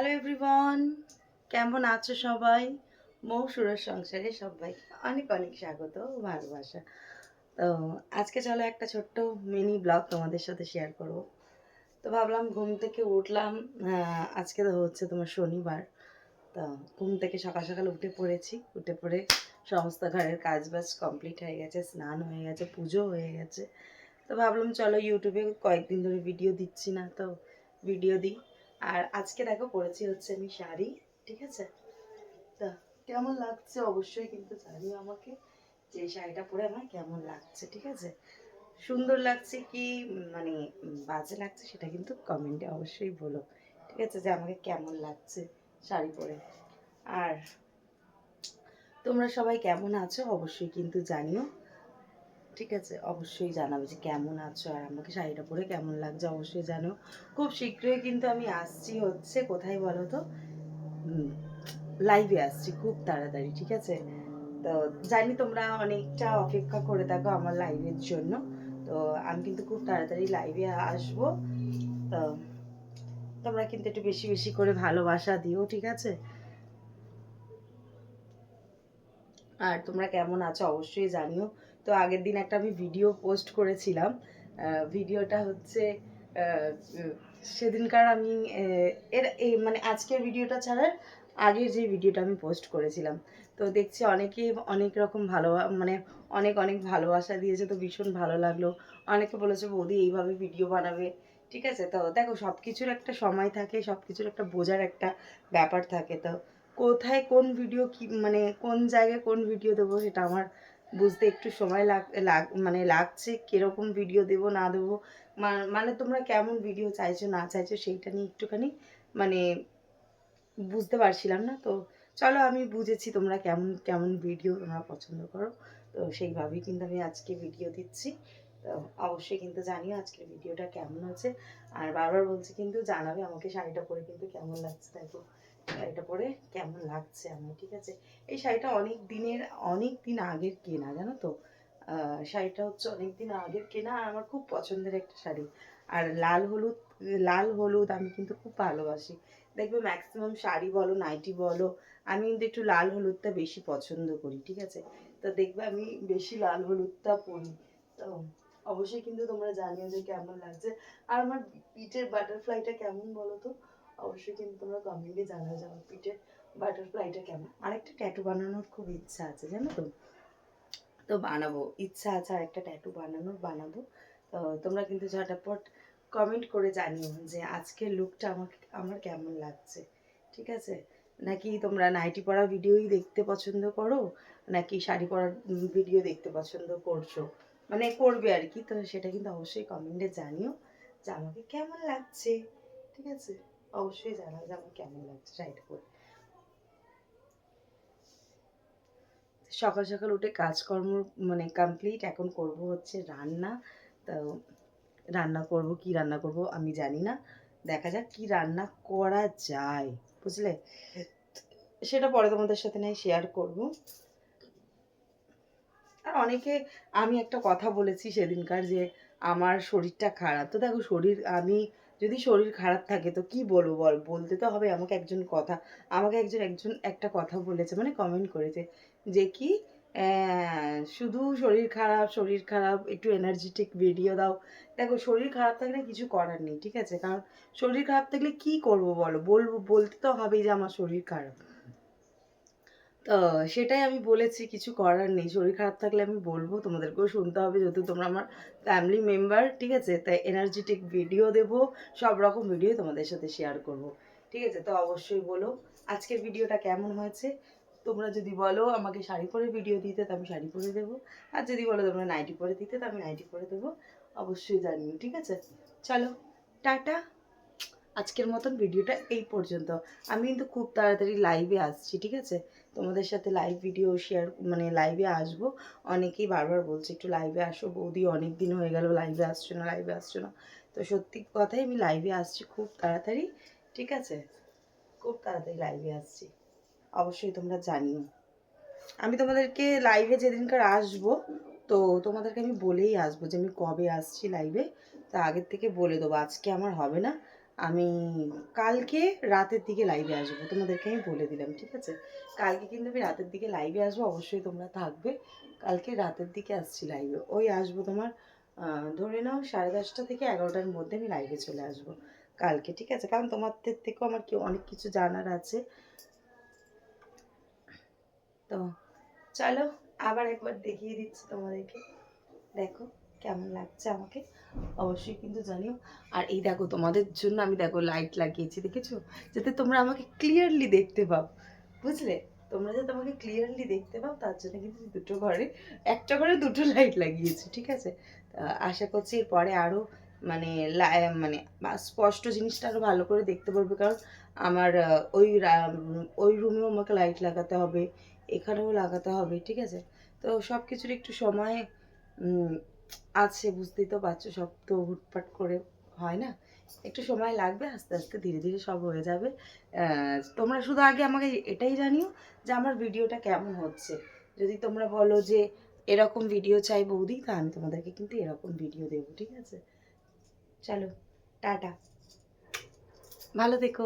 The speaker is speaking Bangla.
হ্যালো এভরিওয়ান, কেমন আছো সবাই? মৌসুরের সংসারে সবাইকে অনেক অনেক স্বাগত ও ভালোবাসা। তো আজকে চলো একটা ছোট্ট মিনি ব্লগ তোমাদের সাথে শেয়ার করব। তো ভাবলাম ঘুম থেকে উঠলাম, আজকে তো হচ্ছে তোমার শনিবার। তো ঘুম থেকে সকাল সকাল উঠে পড়েছি, উঠে পড়ে সমস্ত ঘরের কাজ বাজ কমপ্লিট হয়ে গেছে, স্নান হয়ে গেছে, পুজো হয়ে গেছে। তো ভাবলাম চলো ইউটিউবে কয়েকদিন ধরে ভিডিও দিচ্ছি না, তো ভিডিও দিই। আর আজকে দেখো পরেছি হচ্ছে আমি শাড়ি, ঠিক আছে? তা কেমন লাগছে অবশ্যই কিন্তু জানিও আমাকে, যে এই শাড়িটা পরে আমার কেমন লাগছে, ঠিক আছে? সুন্দর লাগছে কি মানে বাজে লাগছে সেটা কিন্তু কমেন্টে অবশ্যই বলো, ঠিক আছে? যে আমাকে কেমন লাগছে শাড়ি পরে। আর তোমরা সবাই কেমন আছো অবশ্যই কিন্তু জানিও, ঠিক আছে? অবশ্যই জানাবে যে কেমন আছো, আর আমাকে শাড়িটা পরে কেমন লাগছে অবশ্যই জানো। খুব শীঘ্রই কিন্তু আমি আসছি হচ্ছে কোথায় বলো তো, লাইভে আসছি খুব তাড়াতাড়ি, ঠিক আছে? তো জানি তোমরা অনেকটা অপেক্ষা করে থাকো আমার লাইভের জন্য। তো আমি কিন্তু খুব তাড়াতাড়ি লাইভে আসবো। তো তোমরা কিন্তু একটু বেশি বেশি করে ভালোবাসা দিও, ঠিক আছে? আর তোমরা কেমন আছো অবশ্যই জানিও। তো আগের দিন একটা আমি ভিডিও পোস্ট করেছিলাম, ভিডিওটা হচ্ছে সেদিনকার আমি মানে আজকের ভিডিওটা ছাড়ার আগের যে ভিডিওটা আমি পোস্ট করেছিলাম। তো দেখছি অনেকে অনেক রকম ভালো, মানে অনেক অনেক ভালোবাসা দিয়েছে, তো ভীষণ ভালো লাগলো। অনেকে বলেছে বৌদি এইভাবে ভিডিও বানাবে, ঠিক আছে? তো দেখো সব কিছুর একটা সময় থাকে, সব কিছুর একটা বোঝার একটা ব্যাপার থাকে। তো কোথায় কোন ভিডিও কি মানে কোন জায়গায় কোন ভিডিও দেবো সেটা আমার বুঝতে একটু সময় মানে লাগছে, কিরকম ভিডিও দেবো না দেবো, মানে তোমরা কেমন ভিডিও চাইছো না চাইছো সেইটা নিয়ে একটুখানি মানে বুঝতে পারছিলাম না। তো চলো আমি বুঝেছি তোমরা কেমন কেমন ভিডিও তোমরা পছন্দ করো, তো সেইভাবেই কিন্তু আমি আজকে ভিডিও দিচ্ছি। তো অবশ্যই কিন্তু জানিও আজকের ভিডিওটা কেমন হচ্ছে। আর বারবার বলছি কিন্তু জানাবে আমাকে শাড়িটা পরে কিন্তু কেমন লাগছে, দেখো শাড়িটা পরে কেমন লাগছে আমার, ঠিক আছে? এই শাড়িটা অনেক দিন আগের কেনা, জানো তো? শাড়িটা হচ্ছে অনেক দিন আগের কেনা, আর আমার খুব পছন্দের একটা শাড়ি। আর লাল হলুদ আমি কিন্তু খুব ভালোবাসি। দেখবে ম্যাক্সিমাম শাড়ি বলো নাইটি বলো, আমি কিন্তু একটু লাল হলুদটা বেশি পছন্দ করি, ঠিক আছে? তো দেখবে আমি বেশি লাল হলুদটা পরি। তো অবশ্যই কিন্তু তোমরা জানিও যে কেমন লাগছে। আর আমার পিঠের বাটারফ্লাইটা কেমন বলো তো, অবশ্যই কিন্তু তোমরা কমেন্টে জানাও যে আমার পিঠের বাটারফ্লাইটা কেমন। আরেকটা ট্যাটু বানানোর খুব ইচ্ছা আছে, জানো তো? তো বানাবো, ইচ্ছা আছে আর একটা ট্যাটু বানাবো। তো তোমরা কিন্তু ঝটাপট কমেন্ট করে জানিও যে আজকের লুকটা আমার কেমন লাগছে, ঠিক আছে? নাকি তোমরা নাইটি পরা ভিডিওই দেখতে পছন্দ করো, নাকি শাড়ি পরার ভিডিও দেখতে পছন্দ করছো, মানে করবে আর কি। তো সেটা কিন্তু অবশ্যই কমেন্টে জানিও যে আমাকে কেমন লাগছে, ঠিক আছে? অবশ্যই জানাও যে আমার কেমন লাগছে শাড়িটা পরে। সকাল সকাল উঠে কাজকর্ম মানে কমপ্লিট, এখন করব হচ্ছে রান্না। তো রান্না করব, কি রান্না করব আমি জানি না, দেখা যাক কি রান্না করা যায়, বুঝলে? সেটা পরে তোমাদের সাথে নাই শেয়ার করব। আর অনেকে, আমি একটা কথা বলেছি সেদিনকার যে আমার শরীরটা খারাপ। তো দেখো আমি যদি শরীর খারাপ থাকে তো কি বলবো বল, বলতে তো হবে আমাকে একজন কথা। আমাকে একজন একটা কথা বলেছে, মানে কমেন্ট করেছে যে কি শুধু শরীর খারাপ একটু এনার্জেটিক ভিডিও দাও। দেখো শরীর খারাপ থাকলে কিছু করার নেই, ঠিক আছে? কারণ শরীর খারাপ থাকলে কি করবো বলো, বলতে তো হবেই যে আমার শরীর খারাপ। তো সেটাই আমি বলেছি, কিছু করার নেই, শরীর খারাপ থাকলে আমি বলবো, তোমাদেরকেও শুনতে হবে, যেহেতু তোমরা আমার ফ্যামিলি মেম্বার, ঠিক আছে? তাই এনার্জেটিক ভিডিও দেবো, সব রকম ভিডিও তোমাদের সাথে শেয়ার করব, ঠিক আছে? তো অবশ্যই বলো আজকের ভিডিওটা কেমন হয়েছে। তোমরা যদি বলো আমাকে শাড়ি পরে ভিডিও দিতে তো আমি শাড়ি পরে দেবো, আর যদি বলো তোমরা নাইটি পরে দিতে তো আমি নাইটি পরে দেবো, অবশ্যই জানিও, ঠিক আছে? চলো, টাটা। আজকের মতন ভিডিওটা এই পর্যন্ত। আমি কিন্তু খুব তাড়াতাড়ি লাইভে আসছি, ঠিক আছে? তোমাদের সাথে লাইভ ভিডিও শেয়ার, মানে লাইভে আসবো। অনেকেই বারবার বলছে একটু লাইভে আসো বৌদি, অনেক দিন হয়ে গেল লাইভে আসছো না, লাইভে আসছো না। তো সত্যি কথাই আমি লাইভে আসছি খুব তাড়াতাড়ি, ঠিক আছে? খুব তাড়াতাড়ি লাইভে আসছি, অবশ্যই তোমরা জানিও। আমি তোমাদেরকে লাইভে যেদিনকার আসবো, তো তোমাদেরকে আমি বলেই আসবো যে আমি কবে আসছি লাইভে। তা আগের থেকে বলে দেবো, আজকে আমার হবে না, আমি কালকে রাতের দিকে লাইভে আসবো, তোমাদেরকে আমি বলে দিলাম, ঠিক আছে? কালকে কিন্তু আমি রাতের দিকে লাইভে আসবো, অবশ্যই তোমরা থাকবে। কালকে রাতের দিকে আসছি লাইভে, ওই আসবো তোমার ধরে নাও 10:30 থেকে 11টার মধ্যে আমি লাইভে চলে আসবো কালকে, ঠিক আছে? কারণ তোমাদের থেকেও আমার অনেক কিছু জানার আছে। তো চলো আবার একবার দেখিয়ে দিচ্ছি তোমাদেরকে, দেখো কেমন লাগছে আমাকে অবশ্যই কিন্তু জানিও। আর এই দেখো তোমাদের জন্য আমি দেখো লাইট লাগিয়েছি, দেখেছো? যাতে তোমরা আমাকে ক্লিয়ারলি দেখতে পাও, বুঝলে? তোমরা যাতে আমাকে ক্লিয়ারলি দেখতে পাও তার জন্য কিন্তু দুটো ঘরে, একটা ঘরে দুটো লাইট লাগিয়েছি, ঠিক আছে? আশা করছি এরপরে আরও মানে মানে স্পষ্ট জিনিসটা আরও ভালো করে দেখতে পারবে। কারণ আমার ওই রুমেও আমাকে লাইট লাগাতে হবে, এখানেও লাগাতে হবে, ঠিক আছে? তো সব কিছুর একটু সময় আছে, বুঝতেই তো পারছো, সব তো হুটপাট করে হয় না, একটু সময় লাগবে, আস্তে আস্তে ধীরে ধীরে সব হয়ে যাবে। তোমরা শুধু আগে আমাকে এটাই জানিও যে আমার ভিডিওটা কেমন হচ্ছে। যদি তোমরা বলো যে এরকম ভিডিও চাই বৌদি, তা আমি তোমাদেরকে কিন্তু এরকম ভিডিও দেবো, ঠিক আছে? চলো টাটা, ভালো থেকো।